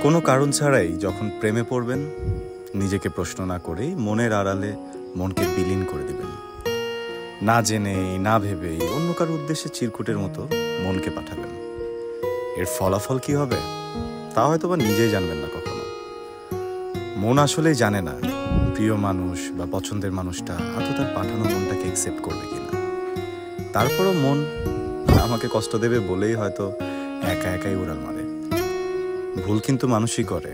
কোনো কারণ ছাড়াই যখন প্রেমে পড়বেন, নিজেকে প্রশ্ন না করেই মনের আড়ালে মনকে বিলীন করে দিবেন। না জেনেই না ভেবেই অন্য কারো উদ্দেশ্যে চিরকুটের মতো মনকে পাঠাবেন। এর ফলাফল কি হবে তা হয়তো বা নিজেই জানবেন না কখনো। মন আসলেই জানে না প্রিয় মানুষ বা পছন্দের মানুষটা আদৌ তার পাঠানো মনটাকে অ্যাকসেপ্ট করবে কিনা। তারপরও মন আমাকে কষ্ট দেবে বলেই হয়তো একা একাই উড়াল মারে। ভুল কিন্তু মানুষই করে।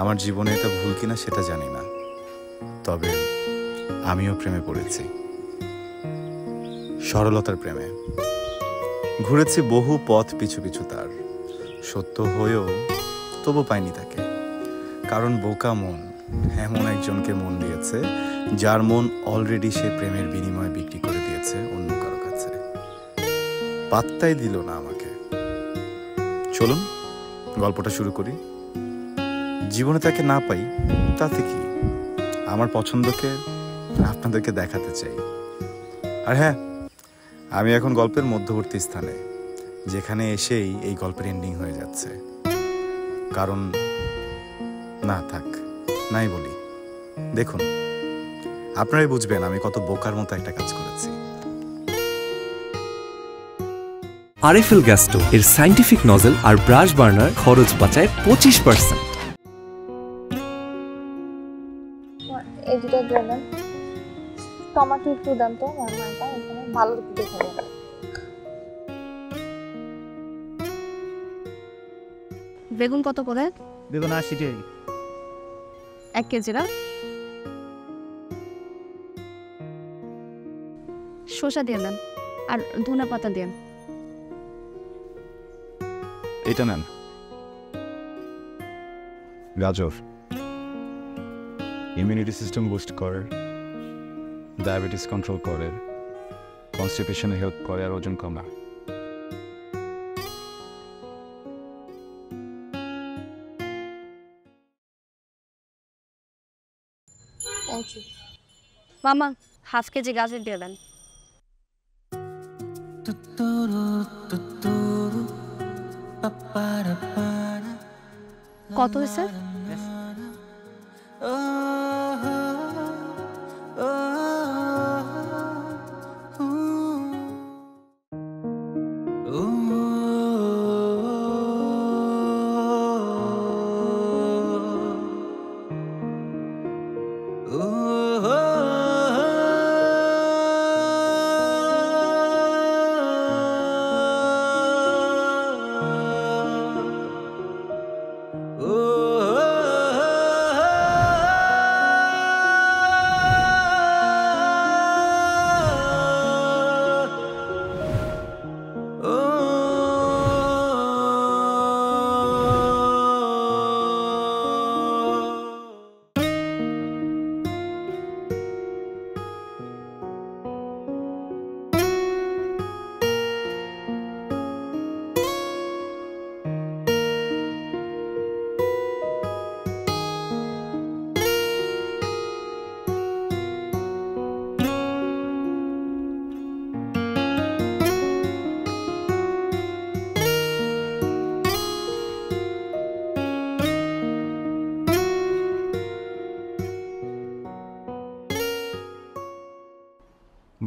আমার জীবনে এটা ভুল কিনা সেটা জানি না, তবে আমিও প্রেমে পড়েছি, সরলতার প্রেমে। ঘুরেছি বহু পথ পিছু পিছু তার, সত্য হয়েও তবু পাইনি তাকে। কারণ বোকা মন এমন একজনকে মন দিয়েছে যার মন অলরেডি সে প্রেমের বিনিময়ে বিক্রি করে দিয়েছে অন্য কারো কাছে। পাত্তাই দিল না আমাকে। চলুন গল্পটা শুরু করি। জীবনে তাকে না পাই তাতে কি, আমার পছন্দকে আপনাদেরকে দেখাতে চাই। আর হ্যাঁ, আমি এখন গল্পের মধ্যবর্তী স্থানে, যেখানে এসেই এই গল্পের এন্ডিং হয়ে যাচ্ছে। কারণ না থাক, নাই বলি। দেখুন, আপনারাই বুঝবেন আমি কত বোকার মতো একটা কাজ করেছি। আরএফএল গ্যাস স্টোভ এর সাইন্টিফিক নজল আর ব্রাশ বার্নার খরচ বাঁচায় 25%। এই দুটো দেবেন, টমেটো একটু দেন তো, রান্নাটা এখানে ভালো দেখে দেবেন। বেগুন কত করে? বেগুন 80 টাকা। 1 কেজি না? শসা দিয়ে দেন আর ধনে পাতা দেন। এটা নেন। গাজর ইমিউনিটি সিস্টেম বুস্ট করে, ডায়াবেটিস কন্ট্রোল করে, কনস্টিপেশনে হেল্প করে আর ওজন কমায়। মামা হাফ কেজি গাজর দিয়ে দেন। কত হয়েছে?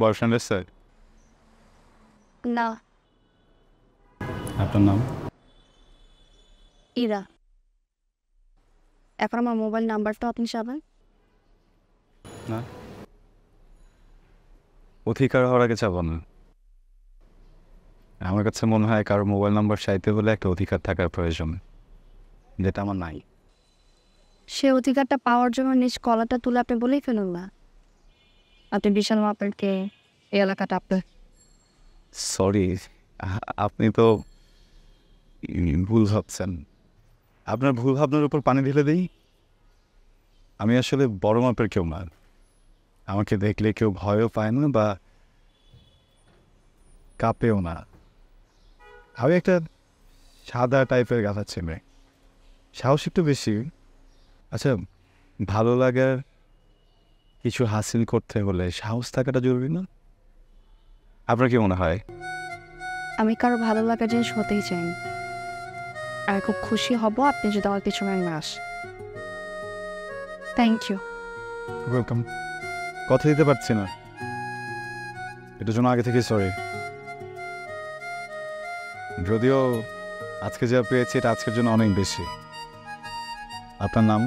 বয়ফ্রেন্ড এসছে? না। আপনার নাম? ইরা। এখন আমার মোবাইল নাম্বারটা আপনি চাবেন? না, অধিকার হওয়ার আগে চাবো না। আমার কাছে মনে হয় কারো মোবাইল নাম্বার চাইতে হলে একটা অধিকার থাকার প্রয়োজন, যেটা আমার নাই। সে অধিকারটা পাওয়ার জন্য নিজ কলাটা তুলে আপনি বলেই ফেলুন না আপনি বিশাল মাপের কে, এই এলাকাটা আপনার। সরি, আপনি তো ভুল ভাবছেন। আপনার ভুল ভাবনার উপর পানি ঢেলে দিই। আমি আসলে বড় মাপের কেউ না। আমাকে দেখলে কেউ ভয়ও পায় না বা কাঁপেও না। আমি একটা সাদা টাইপের গাধা ছেলে, সাহস একটু বেশি। আচ্ছা, ভালো লাগার কিছু হাসিল করতে হলে সাহস থাকাটা জরুরি না? আপনার কি মনে হয়? আমি কারো ভালো লাগার জিনিস হতেই চাই না। আর খুব খুশি হব আপনি যদি আমার পিছনে না আসেন। Thank you. ওয়েলকাম। কথা দিতে পারছি না, এটার জন্য আগে থেকে সরি। যদিও আজকে যা পেয়েছি এটা আজকের জন্য অনেক বেশি। আপনার নাম?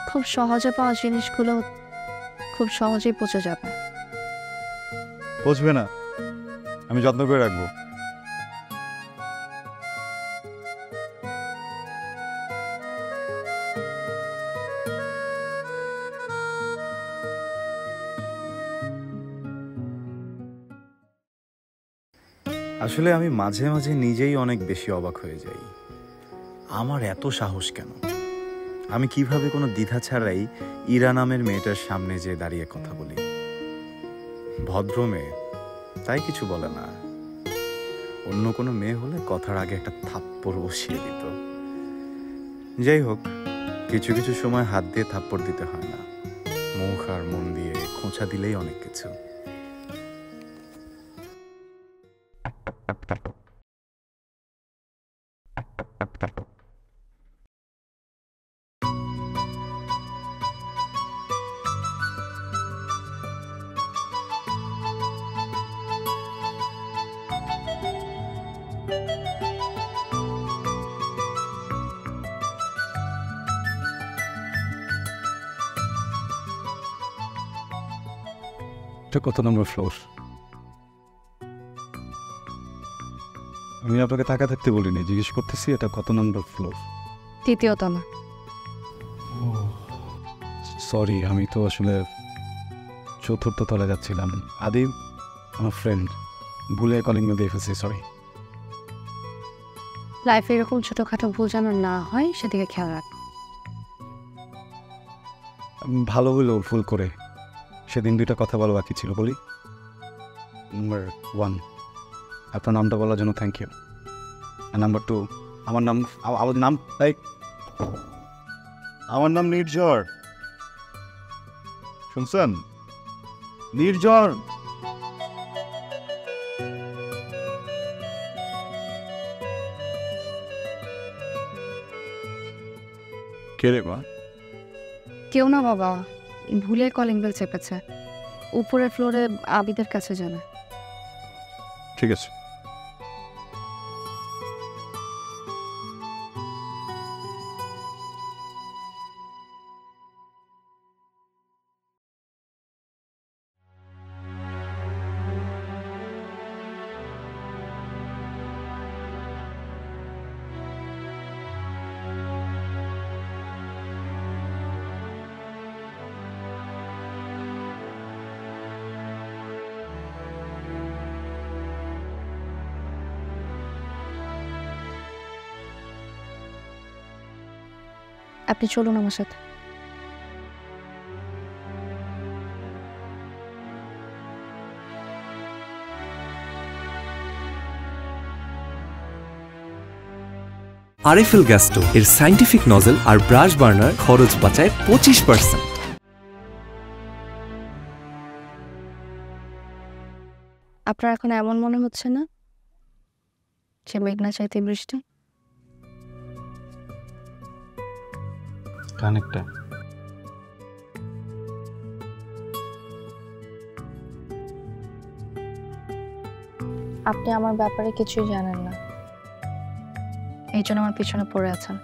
খুব সহজে পাওয়া জিনিসগুলো খুব সহজেই পচে যাবে। পচবে না, আমি যত্ন করে রাখবো। আসলে আমি মাঝে মাঝে নিজেই অনেক বেশি অবাক হয়ে যাই, আমার এত সাহস কেন? আমি কিভাবে কোনো দ্বিধা ছাড়াই ইরা নামের মেয়েটার সামনে যেয়ে দাঁড়িয়ে কথা বলি। ভদ্র মেয়ে, তাই কিছু বলে না। অন্য কোনো মেয়ে হলে কথার আগে একটা থাপ্পড় বসিয়ে দিত। যাই হোক, কিছু কিছু সময় হাত দিয়ে থাপ্পড় দিতে হয় না, মুখ আর মন দিয়ে খোঁচা দিলেই অনেক কিছু। এটা কত নম্বর ফ্লোর? আমি আপনাকে টাকা থাকতে বলিনি, জিজ্ঞেস করতেছি এটা কত নম্বর ফ্লোর? তৃতীয় তলা। সরি, আমি তো আসলে চতুর্থ তলা যাচ্ছিলাম। আদি আমার ফ্রেন্ড, ভুলে কলিং বেল দিয়ে ফেলছি, সরি। লাইফে এরকম ছোটোখাটো ভুল যেন না হয় সেদিকে খেয়াল রাখ। ভালো হইলো ভুল করে। সেদিন দুইটা কথা বলা বাকি ছিল, বলি। নাম্বার 1, আপনার নামটা বলার জন্য থ্যাংক ইউ। আর নাম্বার 2, আমার নাম আমার নাম নির্ঝর, শুনছেন? নির্ঝর। কে রে মা? কেউ না বাবা, ভুলে কলিং বেল চেপেছে। উপরের ফ্লোরে আবিদের কাছে যাবে। ঠিক আছে। আপনি চলুন আমার সাথে। আরএফএল গ্যাস স্টোভ এর সাইন্টিফিক নজল আর ব্রাশ বার্নার খরচ বাঁচায় 25%। আপনার এখন এমন মনে হচ্ছে না যে মেঘনা চাইতে বৃষ্টি? কানেক্টটা আপনি আমার ব্যাপারে কিছুই জানেন না, এই জন্য আমার পিছনে পড়ে আছেন।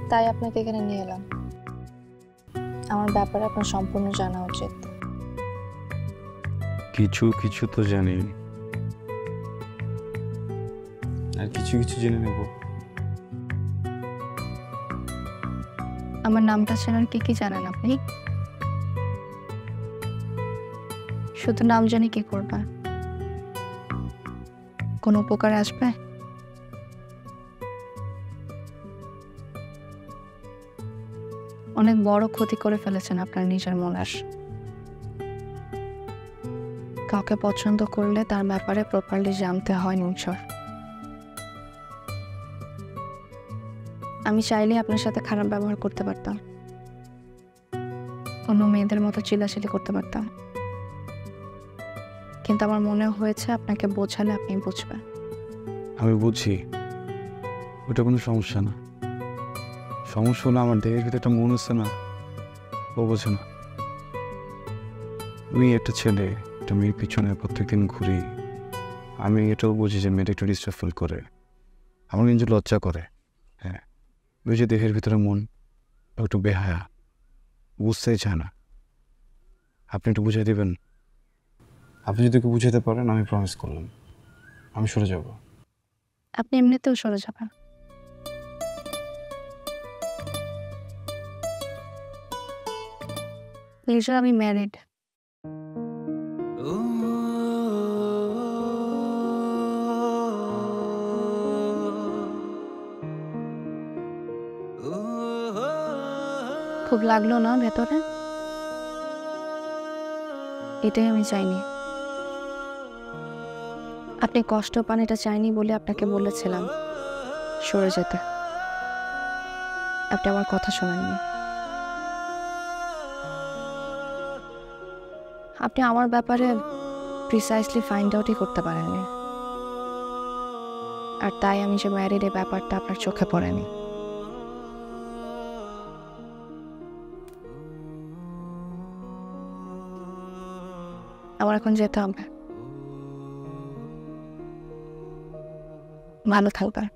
তাই আপনাকে এখানে নিয়ে এলাম। আমার ব্যাপারে আপনার সম্পূর্ণ জানা উচিত। কিছু কিছু তো জানি, আর কিছু কিছু জেনে নেব। আমার নামটা ছাড়া কি কি জানেন আপনি? শুধু নাম জানি কি করবে? কোনো উপকারে আসবে? অনেক বড় ক্ষতি করে ফেলেছেন আপনার নিজের মনের। কাউকে পছন্দ করলে তার ব্যাপারে প্রপারলি জানতে হয় নির্ঝর। আমি চাইলে আপনার সাথে খারাপ ব্যবহার করতে পারতাম, অন্য মেয়েদের মতো চিল্লাচিল্লি করতে পারতাম, কিন্তু আমার মনে হয়েছে আপনাকে বোঝালে আপনি বুঝবেন। আমি বুঝছি, ওটা কোনো সমস্যা না। সমস্যা হলো আমার দেহের ভিতরে একটা মন হচ্ছে না, ও বোঝে না। আমি একটা ছেলে, একটা মেয়ের পিছনে প্রত্যেকদিন ঘুরি। আমি এটাও বুঝি যে মেয়েটা একটু ডিস্টার্ব ফিল করে, আমার কিন্তু লজ্জা করে। হ্যাঁ, ওই যে দেহের ভিতরে মন একটু বেহায়া, বুঝতেই চায় না। আপনি একটু বুঝিয়ে দেবেন? আপনি যদি একটু বুঝাতে পারেন, আমি প্রমিস করলাম আমি সরে যাব। আপনি এমনিতেও সরে যাবেন। লিজা, আমি ম্যারিড। খুব লাগলো না ভেতরে? এটাই আমি চাইনি। আপনি কষ্ট পান এটা চাইনি বলে আপনাকে বলেছিলাম সরে যেতে। আপনি আমার কথা শোনেননি। আপনি আমার ব্যাপারে প্রিসাইসলি ফাইন্ড আউটই করতে পারেননি, আর তাই আমি যে ম্যারিড এই ব্যাপারটা আপনার চোখে পড়েনি। আমার এখন যেতে হবে। ভালো থাকবেন।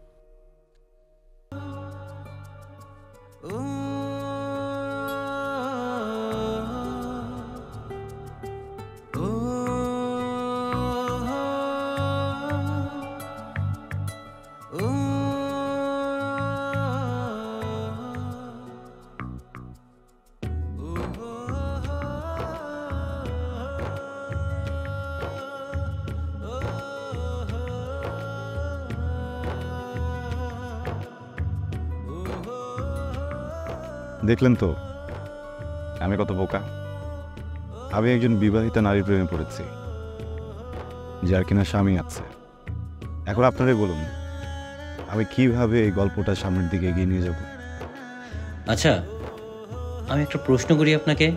দেখলেন তো আমি কত বোকা। আমি একজন বিবাহিতা নারীর প্রেমে পড়েছি, যার কিনা স্বামী আছে। এখন আপনারাই বলুন, আমি কিভাবে এই গল্পটা সামনের দিকে এগিয়ে নিয়ে যাব? আচ্ছা, আমি একটা প্রশ্ন করি আপনাকে।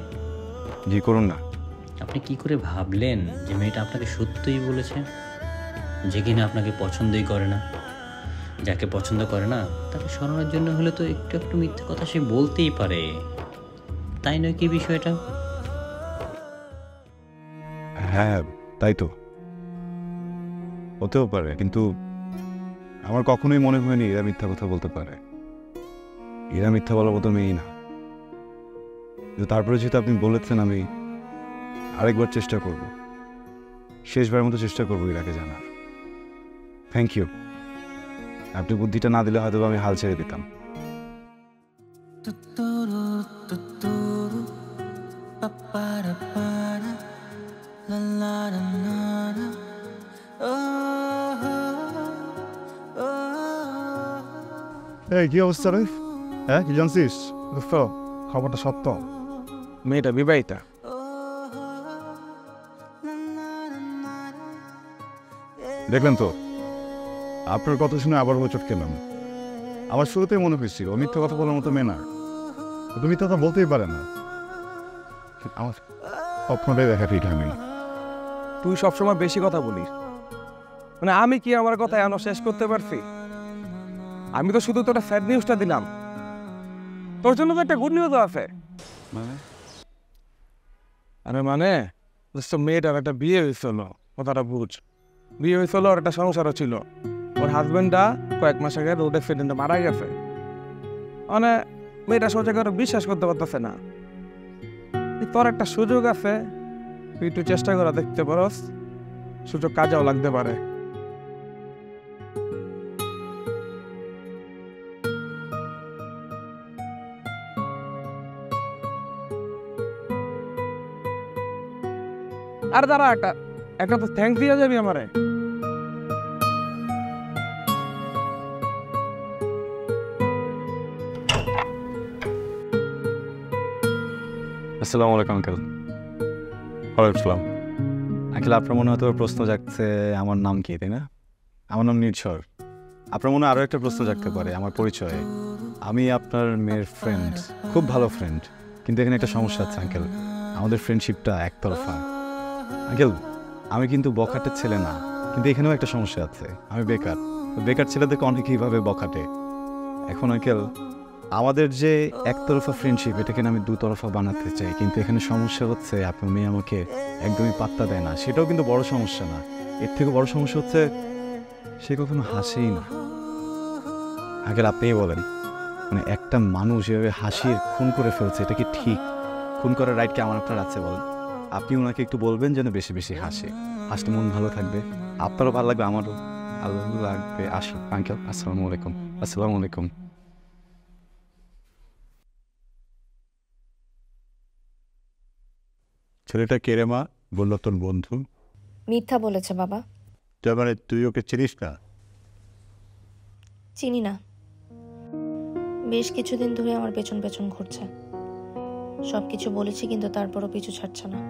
জি করুন না। আপনি কি করে ভাবলেন যে মেয়েটা আপনাকে সত্যিই বলেছে, যে কিনা আপনাকে পছন্দই করে না? যাকে পছন্দ করে না তাকে সরানোর জন্য হলে তো একটু একটু মিথ্যে কথা সে বলতেই পারে, তাই নয় কি বিষয়টা? হ্যাঁ তাই তো, হতেও পারে, কিন্তু আমার কখনোই মনে হয়নি এরা মিথ্যা কথা বলতে পারে। এরা মিথ্যা বলার মতো মেয়েই না। কিন্তু তারপরে যেহেতু আপনি বলেছেন, আমি আরেকবার চেষ্টা করব, শেষবারের মতো চেষ্টা করবো এরাকে জানার। Thank you. আপনি বুদ্ধিটা না দিলে হয়তো আমি হাল ছেড়ে দিতাম। এই কি অবস্থা রে? হ্যাঁ, কি জানছিস? দোস্ত, খবরটা সত্য, মেয়েটা বিবাহিতা। দেখলেন তো, আপনার কথা শুনে আবার হোঁচট খেলাম। আমার শুরুতেই মনে হয়েছিল ও মিথ্যা কথা বলার মতো মেয়ে না। ও তো মিথ্যা কথা বলতেই পারে না। আমার স্বপ্নটাই দেখা ঠিক আমি। তুই সবসময় বেশি কথা বলিস, মানে আমি কি আমার কথা এখনো শেষ করতে পারছি? আমি তো শুধু তোটা স্যাড নিউজটা দিলাম, তোর জন্য তো একটা গুড নিউজও আছে। মানে আরে মানে মেয়েটার একটা বিয়ে হয়েছিল, কথাটা বুঝ। বিয়ে হয়েছিল, আর একটা সংসারও ছিল। ওর হাজবেন্ডটা কয়েক মাস আগে রোড অ্যাক্সিডেন্টে মারা গেছে। মানে মেয়েটা সোজা করে বিশ্বাস করতে পারতেছে না। তোর একটা সুযোগ আছে, তুই একটু চেষ্টা করে দেখতে পারস, সুযোগ কাজেও লাগতে পারে। আর দাঁড়া, একটা তো থ্যাঙ্কস দিয়ে যাবি আমারে। আসসালামু আলাইকুম আঙ্কেল। ওয়ালাইকুম আসসালাম। আঙ্কেল, আপনার মনে হয়তো প্রশ্ন জাগছে আমার নাম কি, তাই না? আমার নাম নির্ঝর। আপনার মনে আরও একটা প্রশ্ন জাগতে পারে আমার পরিচয়ে। আমি আপনার মেয়ের ফ্রেন্ড, খুব ভালো ফ্রেন্ড। কিন্তু এখানে একটা সমস্যা আছে আঙ্কেল, আমাদের ফ্রেন্ডশিপটা একতরফা। আঙ্কেল, আমি কিন্তু বখাটের ছেলে না, কিন্তু এখানেও একটা সমস্যা আছে, আমি বেকার। বেকার ছেলেদেরকে অনেকেইভাবে বখাটে। এখন আঙ্কেল, আমাদের যে একতরফা ফ্রেন্ডশিপ, এটাকে আমি দুতরফা বানাতে চাই, কিন্তু এখানে সমস্যা হচ্ছে আপনার মেয়ে আমাকে একদমই পাত্তা দেয় না। সেটাও কিন্তু বড় সমস্যা না, এর থেকে বড় সমস্যা হচ্ছে সে কখনো হাসেই না। আঙ্কেল, আপনিই বলেন, মানে একটা মানুষ এভাবে হাসির খুন করে ফেলছে, এটা কি ঠিক? খুন করার রাইট কি আমার আপনার আছে বলেন? আপনি ওনাকে একটু বলবেন যেন বেশি বেশি হাসে, হাসলে মন ভালো থাকবে, আপনারও ভালো লাগবে, আমারও ভালো লাগবে। আসুন আঙ্কেল, আসসালামু আলাইকুম। আসসালামু আলাইকুম। ছেলেটা কে রে মা? বললো তোর বন্ধু। মিথ্যা বলেছে বাবা। তার মানে তুই ওকে চিনিস না? চিনি না, বেশ কিছুদিন ধরে আমার পেছন পেছন ঘুরছে। সব কিছু বলেছি কিন্তু তারপরও পিছু ছাড়ছে না।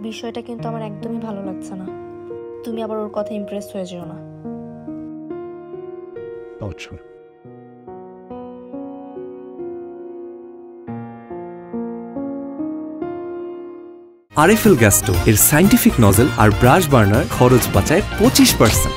বিষয়টা কিন্তু আমার একদমই ভালো লাগছে না। তুমি আবার ওর কথা ইমপ্রেস হয়ে যেও না। আচ্ছা, আরএফএল গ্যাস স্টোভ এর সাইন্টিফিক নজল আর ব্রাশ বার্নার খরচ বাঁচায় 25%।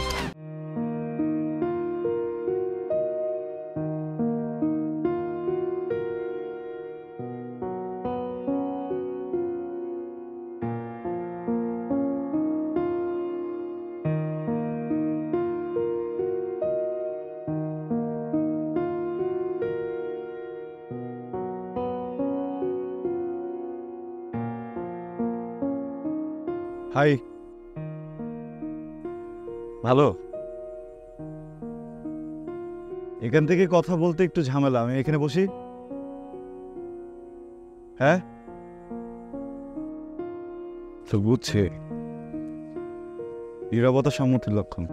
হাই, ভালো? এখান থেকে কথা বলতে একটু ঝামেলা, আমি এখানে বসি। হ্যাঁ তো বুঝছি, নীরবতা সম্মতির লক্ষণ।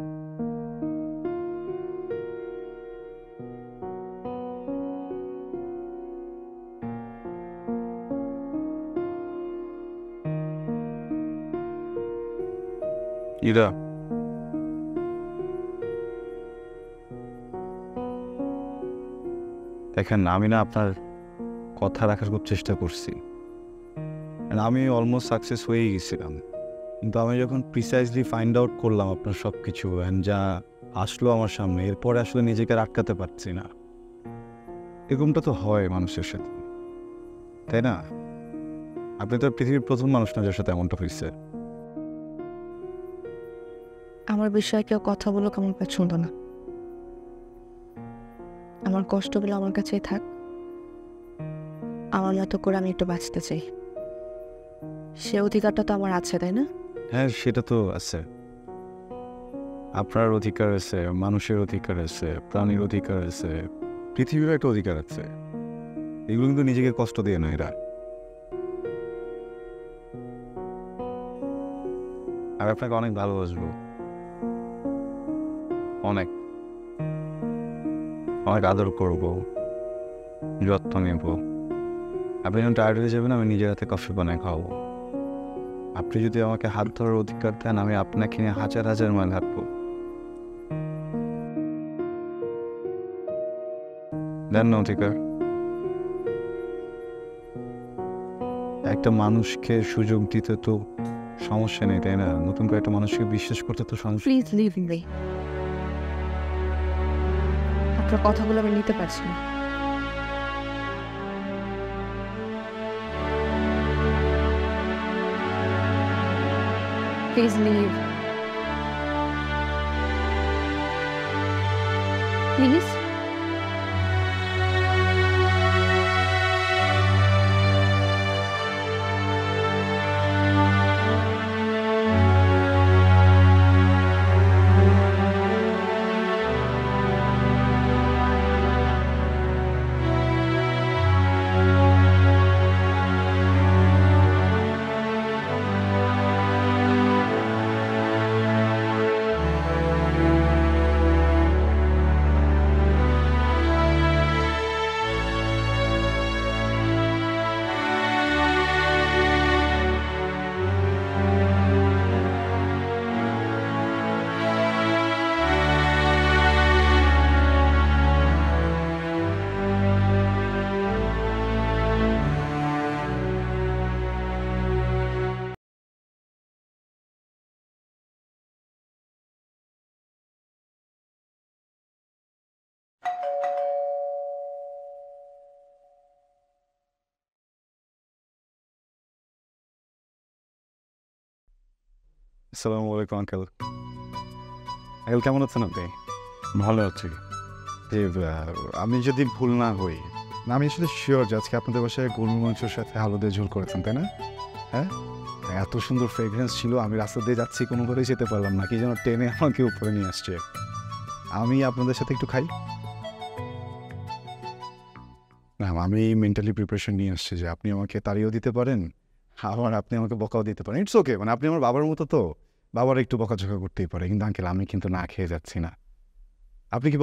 ইরা, দেখেন আমি না আপনার কথা রাখার খুব চেষ্টা করছি, আমি অলমোস্ট সাকসেস হয়েই গেছিলাম, কিন্তু আমি যখন প্রিসাইজলি ফাইন্ড আউট করলাম আপনার সব কিছু অ্যান্ড যা আসলো আমার সামনে, এরপরে আসলে নিজেকে আটকাতে পারছি না। এরকমটা তো হয় মানুষের সাথে, তাই না? আপনি তো পৃথিবীর প্রথম মানুষ না যার সাথে এমনটা হয়েছে। আমার বিষয়ে কেউ কথা বলুক আমার পছন্দ না। আমার কষ্টগুলো আমার কাছেই থাক, আমার মতো করে আমি একটু বাঁচতে চাই। সে অধিকারটা তো আমার আছে, তাই না? হ্যাঁ, সেটা তো আছে, আপনার অধিকার আছে, মানুষের অধিকার আছে, প্রাণীর অধিকার আছে, পৃথিবীর একটা অধিকার আছে। এগুলো কিন্তু নিজেকে কষ্ট দিয়ে না এরা। আর আপনাকে অনেক ভালোবাসবো, অনেক অনেক আদর করব, যত্ন নেব। আপনি যখন টায়ার্ড হয়ে যাবেন আমি নিজের হাতে কফি বানায় খাওয়াবো। আপনি যদি আমাকে হাত ধরার অধিকার দেন আমি আপনাকে নিয়ে হাজার হাজার মাইল হাঁটবো। দেন না অধিকার? একটা মানুষকে সুযোগ দিতে তো সমস্যা নেই, তাই না? নতুন করে একটা মানুষকে বিশ্বাস করতে তো সমস্যা। Please leave me. আপনার কথাগুলো আমি নিতে পারছি না। Please leave, please. আসসালামু আলাইকুম আঙ্কেল। আঙ্কেল কেমন আছেন আপনি? ভালো আছি। যে আমি যদি ভুল না হই, আমি আসলে শিওর যে আজকে আপনাদের বাসায় গরুর মাংসের সাথে আলু দিয়ে ঝোল করেছেন, তাই না? হ্যাঁ, এত সুন্দর ফ্রেগরেন্স ছিল, আমি রাস্তা দিয়ে যাচ্ছি কোনোভাবেই যেতে পারলাম না, কি যেন টেনে আমাকে উপরে নিয়ে আসছে। আমি আপনাদের সাথে একটু খাই। না, আমি মেন্টালি প্রিপারেশন নিয়ে আসছি যে আপনি আমাকে তাড়িয়েও দিতে পারেন, আবার আপনি আমাকে বকাও দিতে পারেন। ইটস ওকে, মানে আপনি আমার বাবার মতো, তো বাবার একটু বকাঝকা করতেই পারে। কিন্তু আঙ্কেল, আমি কিন্তু না খেয়ে যাচ্ছি না। আপনি কি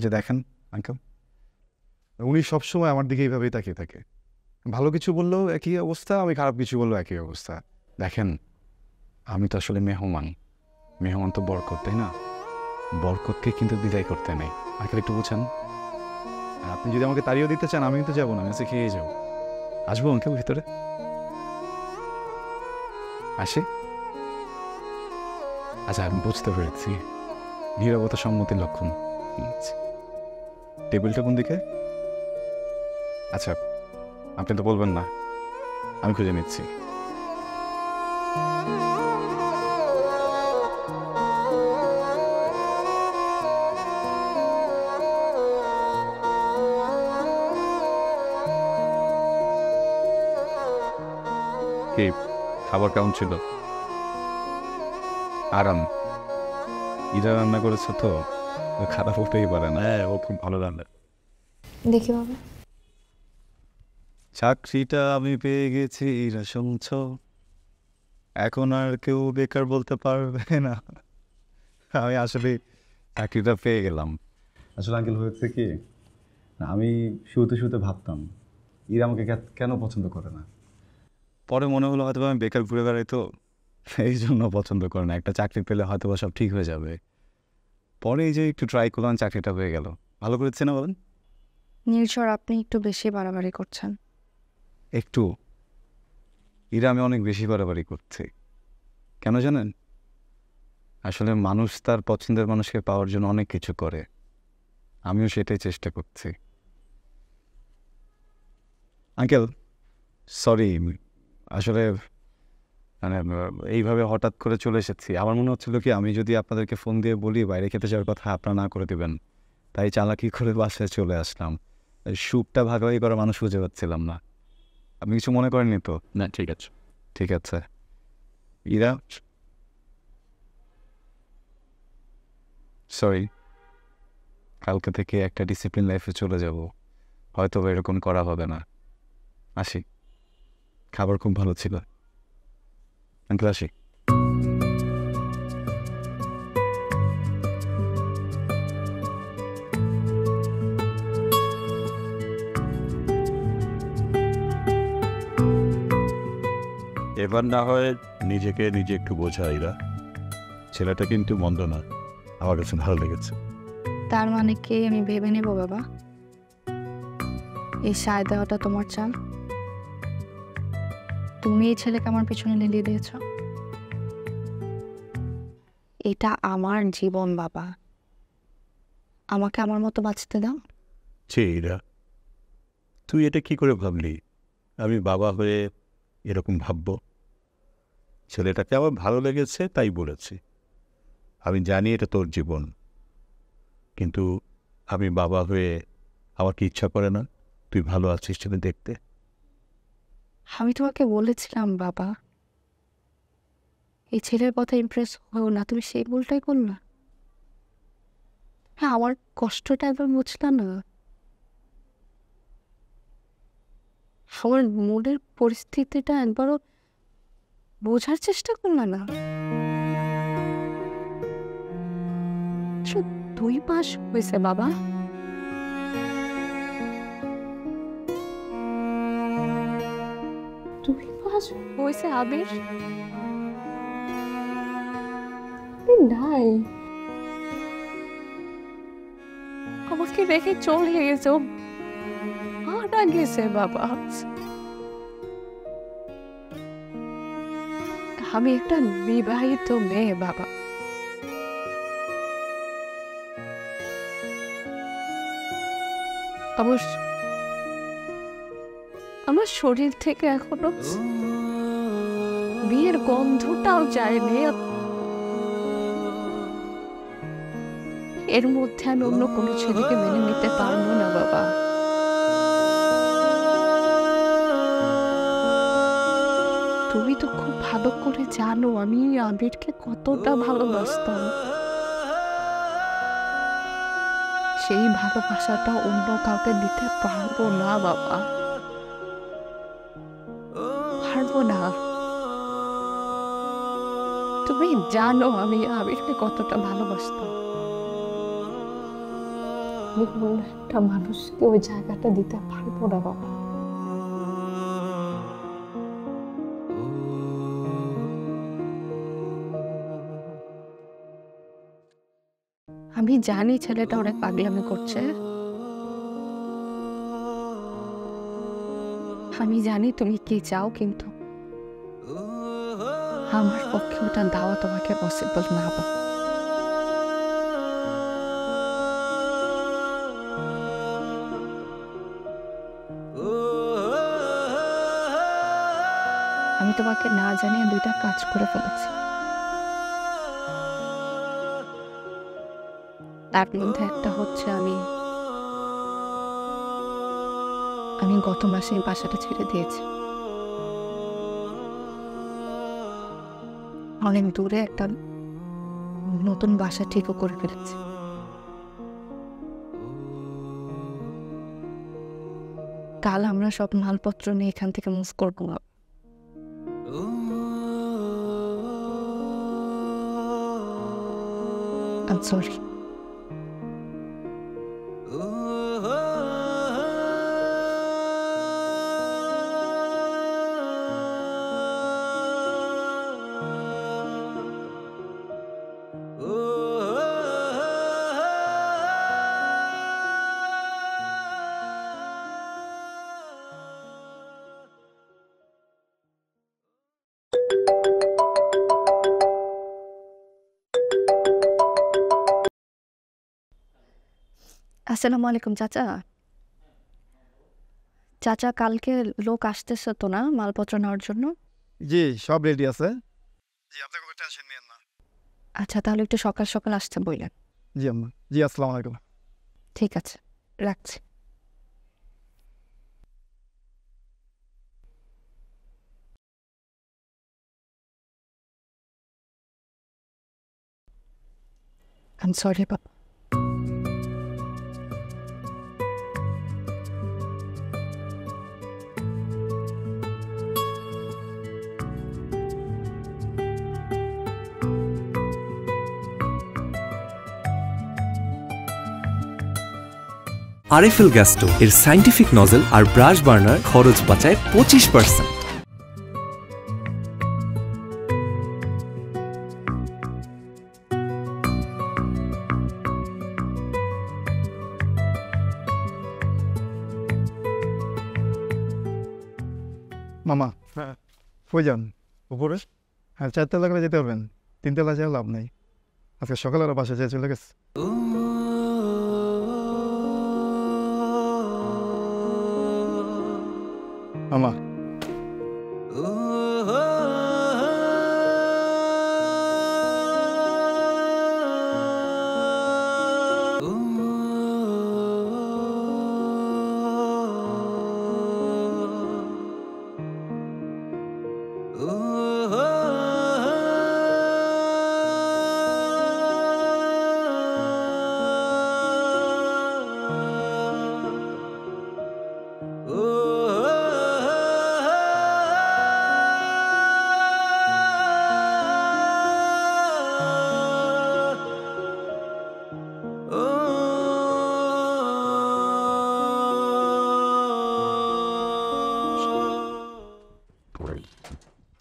যে দেখেন আঙ্কেল, উনি সবসময় আমার দিকে এইভাবেই তাকিয়ে থাকে। ভালো কিছু বললেও একই অবস্থা, আমি খারাপ কিছু বললেও একই অবস্থা। দেখেন, আমি তো আসলে মেহমান। মেহমান তো বরকত, তাই না? বরকতকে কিন্তু বিদায় করতে নেই। আঙ্কেল একটু বুঝেন। আপনি যদি আমাকে তাড়িয়ে দিতে চান, আমি কিন্তু যাবো না, মেসে খেয়ে যাবো। আসবো আঙ্কেল ভিতরে? আসি? আচ্ছা, আমি বুঝতে পেরেছি, নীরবতা সম্মতির লক্ষণ। টেবিলটা কোন দিকে? আচ্ছা, আপনি তো বলবেন না, আমি খুঁজে নিচ্ছি। কি খাবার কেমন ছিল? আরাম। ইরা রান্না করেছে তো, খারাপ হতেই পারে না। হ্যাঁ, ও খুব ভালো রান্না। দেখি বাবা। চাকরিটা আমি পেয়ে গেছি, ইরা শুনছ? এখন আর কেউ বেকার বলতে পারবে না। আমি আসলে চাকরিটা পেয়ে গেলাম। আসলে আঙ্কেল হয়েছে কি, আমি শুতে শুতে ভাবতাম ইরা আমাকে কেন পছন্দ করে না। পরে মনে হলো হয়তো আমি বেকার ঘুরে বেড়াই, তো এই জন্য পছন্দ করে না। একটা চাকরি পেলে হয়তো সব ঠিক হয়ে যাবে। পরে এই যে একটু ট্রাই করলাম, চাকরিটা হয়ে গেল। ভালো করেছে না বলেন? নীলচর, আপনি একটু বেশি বাড়াবাড়ি করছেন। একটু? ইরা আমি অনেক বেশি বাড়াবাড়ি করছি। কেন জানেন? আসলে মানুষ তার পছন্দের মানুষকে পাওয়ার জন্য অনেক কিছু করে, আমিও সেটাই চেষ্টা করছি। আঙ্কেল সরি, আসলে মানে এইভাবে হঠাৎ করে চলে এসেছি। আমার মনে হচ্ছিল কি, আমি যদি আপনাদেরকে ফোন দিয়ে বলি বাইরে খেতে যাওয়ার কথা, আপনারা না করে দেবেন, তাই চালাকি করে বাসায় চলে আসলাম। স্যুপটা ভাগাভাগি করা মানুষ খুঁজে পাচ্ছিলাম না। আপনি কিছু মনে করেননি তো? না, ঠিক আছে। ঠিক আছে। ইরা সরি, কালকে থেকে একটা ডিসিপ্লিন লাইফে চলে যাব, হয়তো এরকম করা হবে না। আসি। খাবার খুব ভালো ছিল আঙ্কেল, আসি। এবার না হয় নিজেকে নিজে একটু বোঝা ইরা। ছেলেটা কিন্তু মন্দ না, আমার কাছে ভালো লেগেছে। তার মানে কি আমি ভেবে নেব বাবা? এই সায় দেওয়াটা তোমার চাল? তুমি এই ছেলেকে আমার পিছনে লেলিয়ে দিয়েছ? এটা আমার জীবন বাবা, আমাকে আমার মতো বাঁচতে দাও। ইরা, তুই এটা কি করে ভাবলি আমি বাবা হয়ে এরকম ভাববো? ছেলেটাকে আমার ভালো লেগেছে তাই বলেছি। আমি জানি এটা তোর জীবন, কিন্তু আমি বাবা হয়ে আমার কি ইচ্ছা করে না তুই ভালো আছিস সেটা দেখতে? আমি তোমাকে বলেছিলাম বাবা, এই ছেলের কথা ইমপ্রেস হও না, তুমি সেই ভুলটাই করলা। হ্যাঁ, আমার কষ্টটা একবার বুঝলা না? আমার মনের পরিস্থিতিটা একবারও বোঝার চেষ্টা করলা না? 2 মাস হয়েছে বাবা। হয়েছে আবির নাই, আমাকে রেখে চলে গেছে, মারা গেছে বাবা। আমি একটা বিবাহিত মেয়ে বাবা। আমার শরীর থেকে এখনো বিয়ের গন্ধটাও যায়নি। এর মধ্যে আমি অন্য কোনো ছেলেকে মেনে নিতে পারবো না বাবা। তুমি তো খুব ভালো করে জানো আমি আবিরকে কতটা ভালোবাসতাম। সেই ভালোবাসাটা অন্য কাউকে দিতে পারবো না বাবা, পারবো না। তুমি জানো আমি আবিরকে কতটা ভালোবাসতাম। একটা মানুষকে ওই জায়গাটা দিতে পারবো না বাবা। আমি জানি ছেলেটা অনেক পাগলামি করছে, আমি জানি তুমি কি চাও, কিন্তু আমার পক্ষে ওটা দেওয়া তোমাকে পসিবল না বাবা। আমি তোমাকে না জানিয়ে দুইটা কাজ করে ফেলেছি। তার মধ্যে একটা হচ্ছে আমি গত মাসে এই বাসাটা ছেড়ে দিয়েছি। অনেক দূরে একটা নতুন বাসা ঠিকও করে ফেলেছি। কাল আমরা সব মালপত্র নিয়ে এখান থেকে মুভ করবো। I'm sorry. আসসালামু আলাইকুম চাচা। চাচা কালকে লোক আসতেছে তো না মালপত্র নেওয়ার জন্য? জি সব রেডি আছে। জি আপনি কোনো টেনশন নিয়েন না। আচ্ছা তাহলে একটু সকাল সকাল আসতে বললেন। জি আম্মা। জি আসসালামু আলাইকুম। ঠিক আছে রাখছি। I'm sorry বাবা। আরএফএল গ্যাস্টো এর সাইন্টিফিক নজল আর ব্রাশ বার্নার খরচ বাঁচায় 25%। মামা কই যান? উপরে? হ্যাঁ 4 তলা করে যেতে হবেন, 3 তলা যাওয়া লাভ নাই। আজকে সকালে ওরা বাসা যেয়ে চলে গেছে। মামা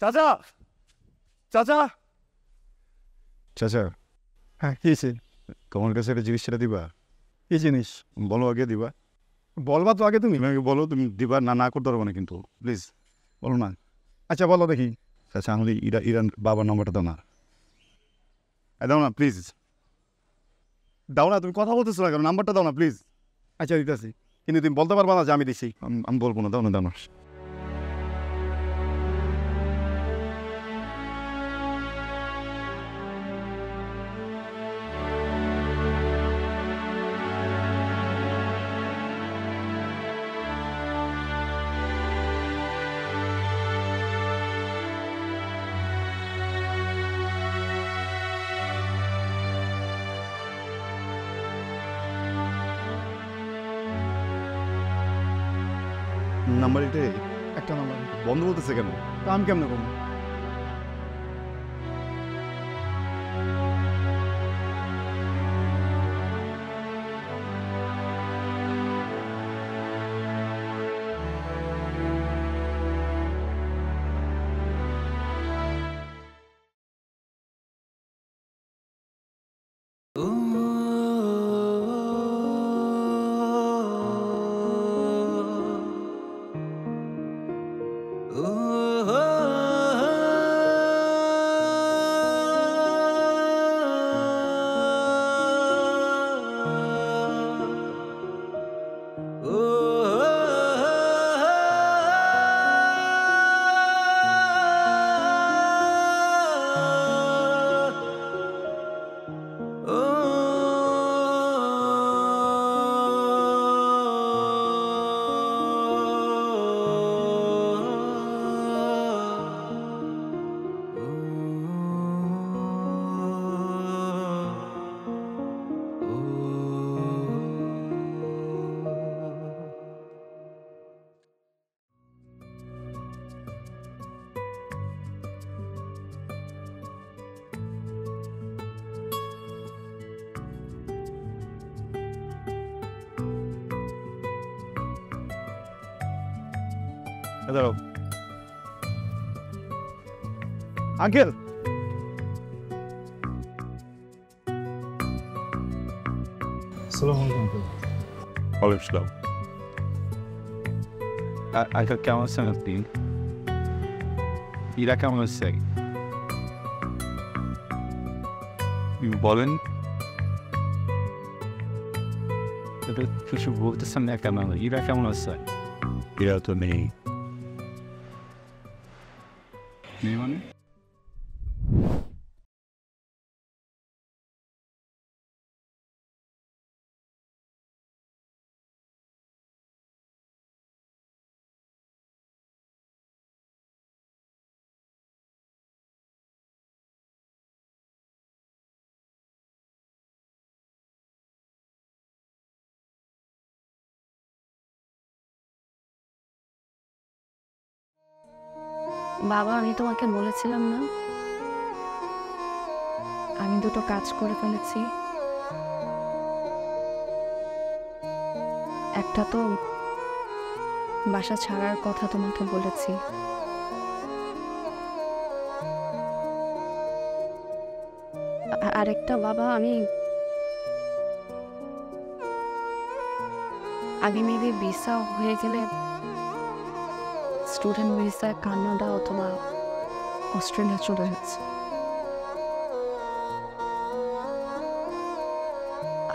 চাচা চাচা চাচা হ্যাঁ কি হয়েছে? তোমার কাছে একটা জিনিস সেটা দিবা? কি জিনিস বলো আগে দিবা। বলবা তো আগে তুমি। তুমি আগে বলো তুমি দিবা, না না করতে পারবো না কিন্তু প্লিজ বলো না। আচ্ছা বলো দেখি। চাচা আমাদের ইরান বাবার নম্বরটা দাও না। দাও না প্লিজ, দাও না। তুমি কথা বলতেছো না কেন? নাম্বারটা দাও না প্লিজ। আচ্ছা দিতেছি, কিন্তু তুমি বলতে পারবা না যে আমি দিছি। আমি বলবো না, দাও না দাও না। নাম্বার এটাই? একটা নাম্বার। বন্ধ বলতেছে কেন? তা আমি কেমনে করবো? দাঁড়াও আঙ্কেল। ওয়ালাইকুম আঙ্কেল কেমন আছেন আপনি? ইরা কেমন আছে? বলেন, কিছু বলতেছেন না কেন? ইরা কেমন আছে? এরা তো নেই। নেই মানে? বাবা, আমি তোমাকে বলেছিলাম না আমি দুটো কাজ করে ফেলেছি। একটা তো বাসা ছাড়ার কথা তোমাকে বলেছি, আরেকটা বাবা আমি মেবি ভিসা হয়ে গেলে স্টুডেন্ট ভিসায় কানাডা অথবা অস্ট্রেলিয়া চলে যাচ্ছে।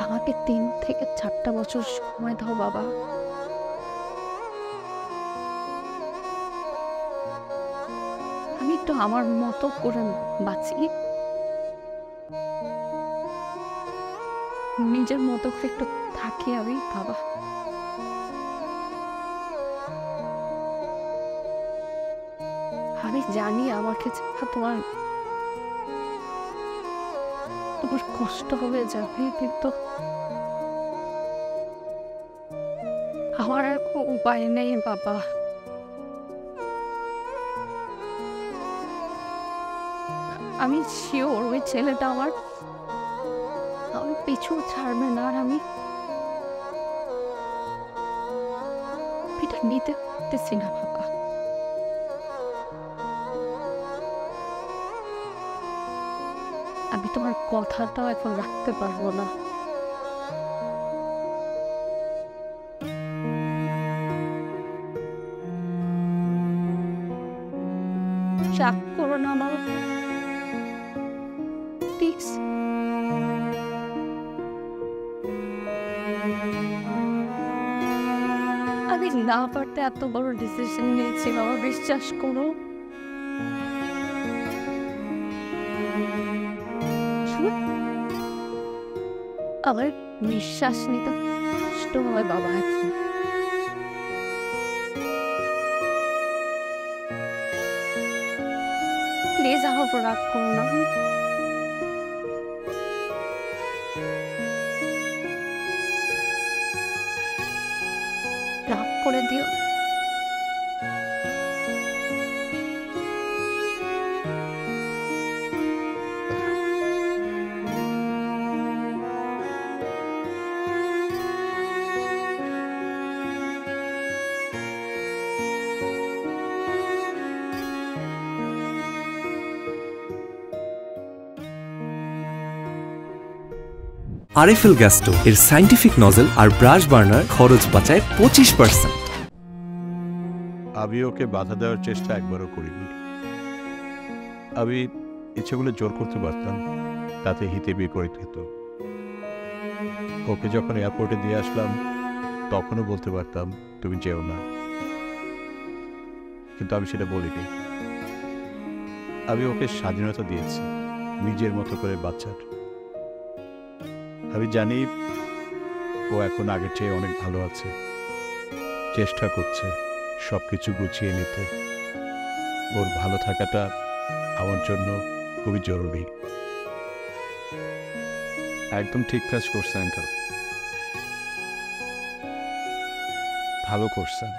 আমাকে 3 থেকে 4টা বছর সময় দাও বাবা। আমি একটু আমার মতো করে বাঁচি, নিজের মতো করে একটু থাকি আমি বাবা। আমি জানি আমাকে তোমার কষ্ট হবে যাবে, কিন্তু আমার আর কোনো উপায় নেই বাবা। আমি শিওর ওই ছেলেটা আমার পিছু ছাড়বে না, আর আমি এটা নিতে পারতেছি না বাবা। আমি তোমার কথাটাও এখন রাখতে পারবো না। রাগ করো না আমার, প্লিজ। আমি না পারতে এত বড় ডিসিশন নিয়েছি বাবা, বিশ্বাস করো। আমার নিঃশ্বাস নিতে কষ্ট হয় বাবা এখন। প্লিজ আমার উপর রাগ করো না, রাগ করে দিও। আরএফএল গ্যাস্টো এর সাইন্টিফিক নজল আর ব্রাশ বার্নার খরচ বাঁচায় 25%। আমি ওকে বাধা দেওয়ার চেষ্টা একবারও করিনি। আমি ইচ্ছেগুলো জোর করতে পারতাম, তাতে হিতে বিপরীত হতো। ওকে যখন এয়ারপোর্টে দিয়ে আসলাম তখনও বলতে পারতাম তুমি যেও না, কিন্তু আমি সেটা বলিনি। আমি ওকে স্বাধীনতা দিয়েছি নিজের মতো করে বাচ্চার। আমি জানি ও এখন আগের চেয়ে অনেক ভালো আছে, চেষ্টা করছে সব কিছু গুছিয়ে নিতে। ওর ভালো থাকাটা আমার জন্য খুবই জরুরি। একদম ঠিক কাজ করছেন আঙ্কেল, ভালো করছেন।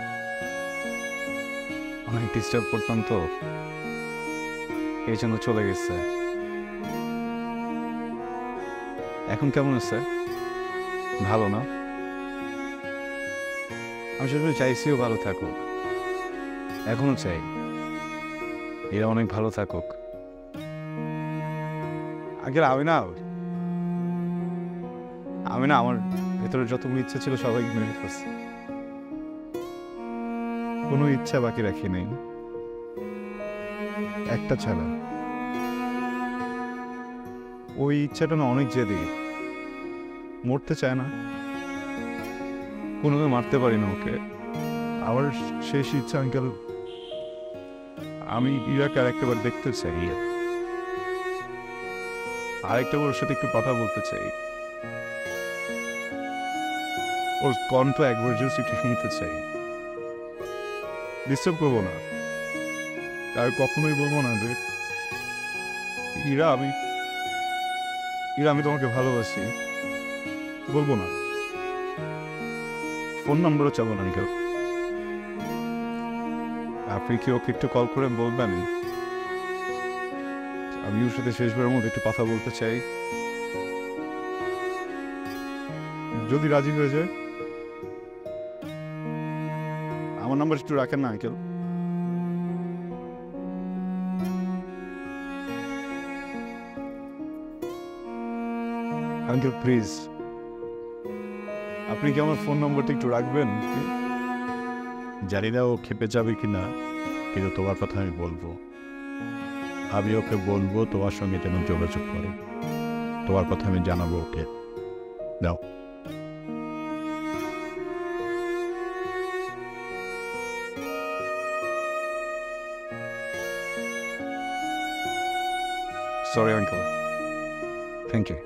অনেক ডিস্টার্ব করতাম তো, এই জন্য চলে গেছে। এখন কেমন আছে? ভালো না? আমি সেটা চাইছিও ভালো থাকুক, এখনো চাই এরা অনেক ভালো থাকুক। আগে আমি না আমার ভেতরে যতগুলো ইচ্ছা ছিল সবাই মেনে ফেলছি, কোনো ইচ্ছা বাকি রাখি নেই একটা ছাড়া। ওই ইচ্ছাটা না অনেক জেদি, মরতে চায় না, কোনোভাবে মারতে পারি না ওকে। আবার শেষ ইচ্ছা আঙ্কেল, আমি ইরাকে আরেকটাবার দেখতে চাই, আরেকটা ওর সাথে একটু কথা বলতে চাই, ওর কণ্ঠ একবার জাস্ট একটু শুনতে চাই। ডিস্টার্ব করবো না, আর কখনোই বলবো না যে ইরা আমি তোমাকে ভালোবাসি, বলবো না। ফোন নম্বরও চাবো না কেউ। আপনি কি ওকে একটু কল করে বলবেন আমি ওর সাথে শেষবারের মধ্যে একটু কথা বলতে চাই? যদি রাজি হয়ে যায় আমার নাম্বার একটু রাখেন না আঙ্কেল? আঙ্কেল প্লিজ, আপনি কি আমার ফোন নম্বরটা একটু রাখবেন? জানি না ও খেপে যাবে কিনা, কিন্তু তোমার কথা আমি বলবো। আমি ওকে বলবো তোমার সঙ্গে যেন যোগাযোগ করে, তোমার কথা আমি জানাবো ওকে। দাও। Sorry uncle, thank you.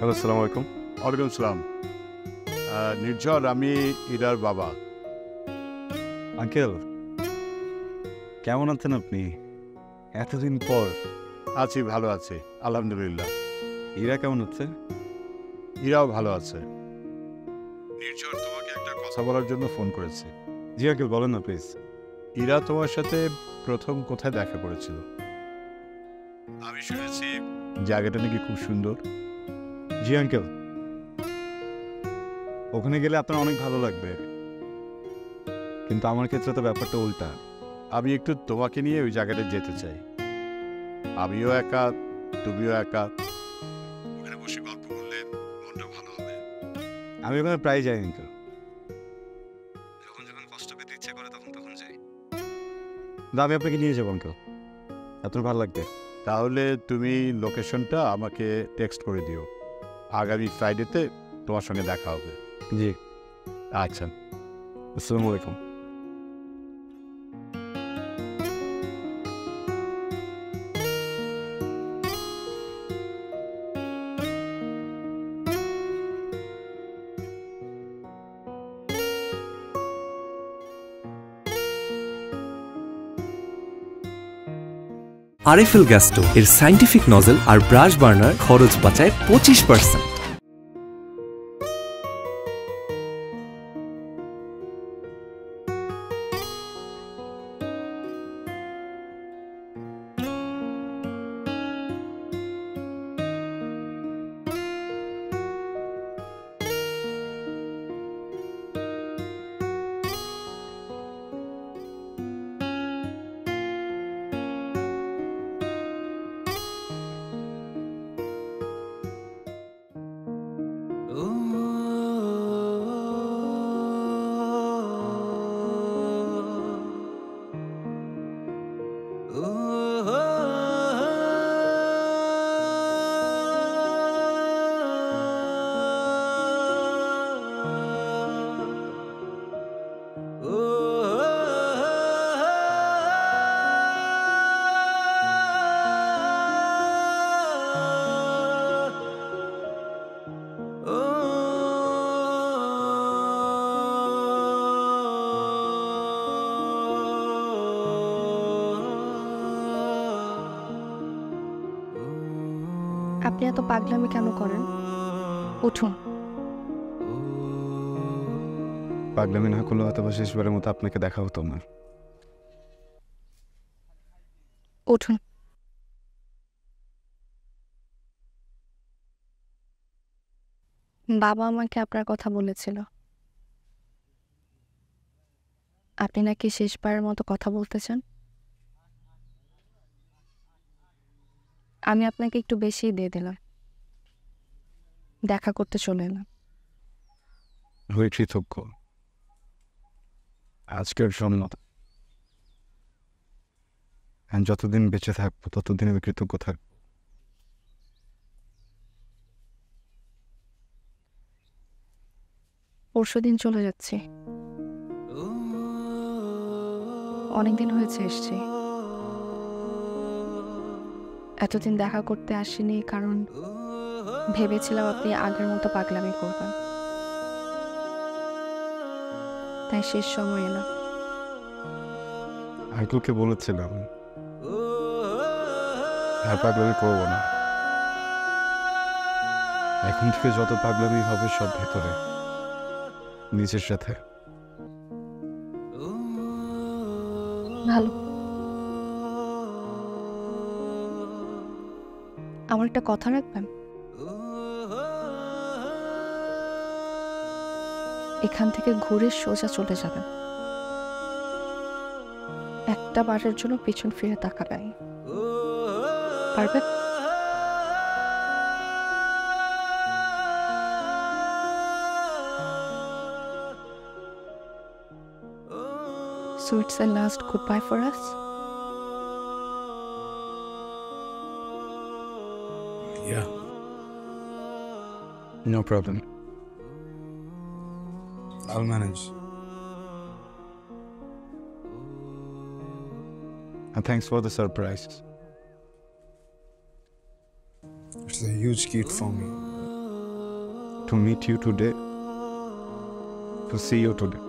Hello, আসসালামু আলাইকুম। ওয়ালাইকুম সালাম। নির্ঝর, আমি ইরার বাবা। আঙ্কেল কেমন আছেন আপনি? এতদিন পর। আছি, ভালো আছি আলহামদুলিল্লাহ। ইরা কেমন আছে? ইরাও ভালো আছে। নির্ঝর, তোমাকে একটা কথা বলার জন্য ফোন করেছি। জি আঙ্কেল, বলেন না প্লিজ। ইরা তোমার সাথে প্রথম কোথায় দেখা করেছিল? আমি শুনেছি জায়গাটা নাকি খুব সুন্দর। জি আঙ্কেল, ওখানে গেলে আপনার অনেক ভালো লাগবে, কিন্তু আমার ক্ষেত্রে তো ব্যাপারটা উল্টা। আমি একটু তোমাকে নিয়ে ওই জায়গাটা যেতে চাই। আমিও একা, তুমিও একা, ওখানে বসে গল্প করলে মনটা ভালো হবে। আমি ওখানে প্রায় যাই আঙ্কেল, যখন যখন কষ্ট পেতে ইচ্ছে করে তখন যাই। আমি আপনাকে নিয়ে যাবো আঙ্কেল, আপনার ভালো লাগবে। তাহলে তুমি লোকেশনটা আমাকে টেক্সট করে দিও, আগামী ফ্রাইডেতে তোমার সঙ্গে দেখা হবে। জি আচ্ছা, আসসালামু আলাইকুম। আরএফএল গ্যাস্টো এর সাইন্টিফিক নজল আর ব্রাশ বার্নার খরচ বাঁচায় 25%। আপনি এত পাগলামি কেন করেন? উঠুন। পাগলামি না করলেও হয়তো শেষবারের মতো আপনাকে দেখা হতো না। উঠুন। বাবা আমাকে আপনার কথা বলেছিল। আপনি নাকি শেষবারের মতো কথা বলতে চান। আমি আপনাকে একটু বেশিই দিয়ে দিলাম। দেখা করতে চলে এলাম। হয়ে কৃতজ্ঞ। আজকের জন্য যতদিন বেঁচে থাকবো ততদিন আমি কৃতজ্ঞ থাকবো। পরশুদিন চলে যাচ্ছি। অনেকদিন হয়েছে এসছি। এতদিন দেখা করতে আসিনি কারণ ভেবেছিলাম আপনি আগের মতো পাগলামি করবেন, তাই শেষ সময় এলাম। আঙ্কেলকে বলেছিলাম আর পাগলামি করবো না। এখন থেকে যত পাগলামি হবে সব ভেতরে, নিজের সাথে। ভালো। আমার একটা কথা রাখবেন? এখান থেকে ঘুরে সোজা চলে যাবেন। একটা বারের জন্য পিছন ফিরে তাকাবেন। পারবেন? So it's a last goodbye for us? Yeah. No problem. I'll manage. And thanks for the surprise. It's a huge gift for me. To meet you today, to see you today.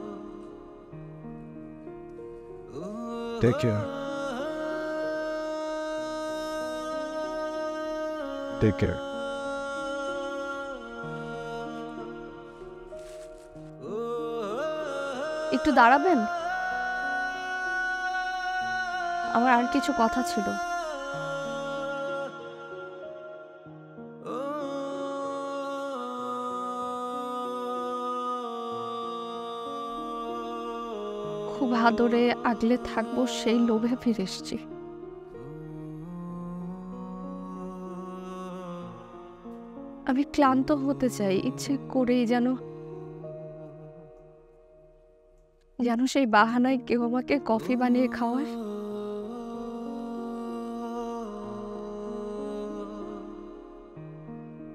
Take care. Take care. একটু দাঁড়াবেন? আমার আর কিছু কথা ছিল। খুব আদরে আগলে থাকবো সেই লোভে ফিরে এসেছি। আমি ক্লান্ত হতে চাই, ইচ্ছে করেই যেন সেই বাহানায় কেউ আমাকে কফি বানিয়ে খাওয়ায়।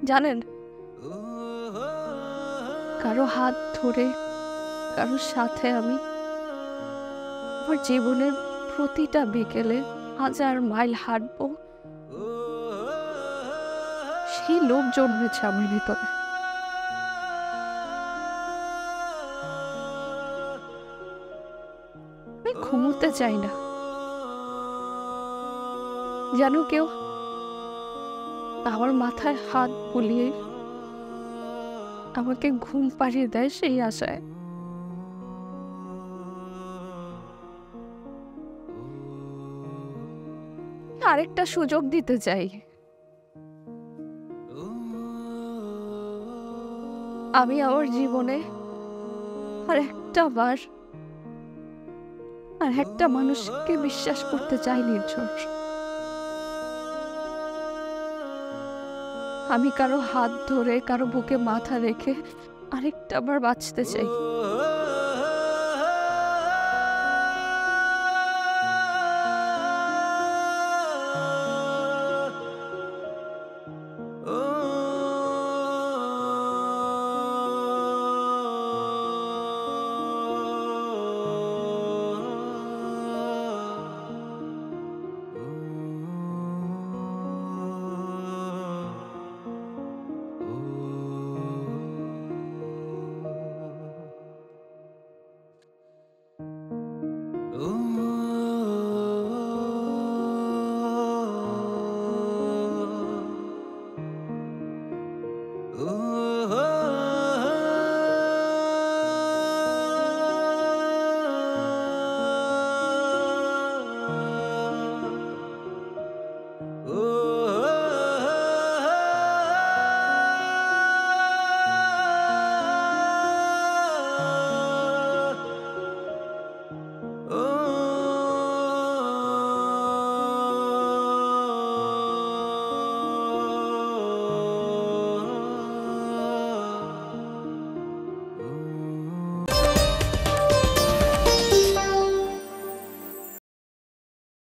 জানেন, কারো হাত ধরে কারোর সাথে আমি আমার জীবনের প্রতিটা বিকেলে 1000 মাইল হাঁটবো, সেই লোভ জন্মেছে আমার ভিতরে। আমি ঘুমোতে চাই না, যেন কেউ আমার মাথায় হাত বুলিয়ে আমাকে ঘুম পাড়িয়ে দেয় সেই আশায়। আরেকটা সুযোগ দিতে চাই। আমি আমার জীবনে আর একটা মানুষকে বিশ্বাস করতে চাই নির্ঝর। আমি কারো হাত ধরে কারো বুকে মাথা রেখে আরেকটা বার বাঁচতে চাই।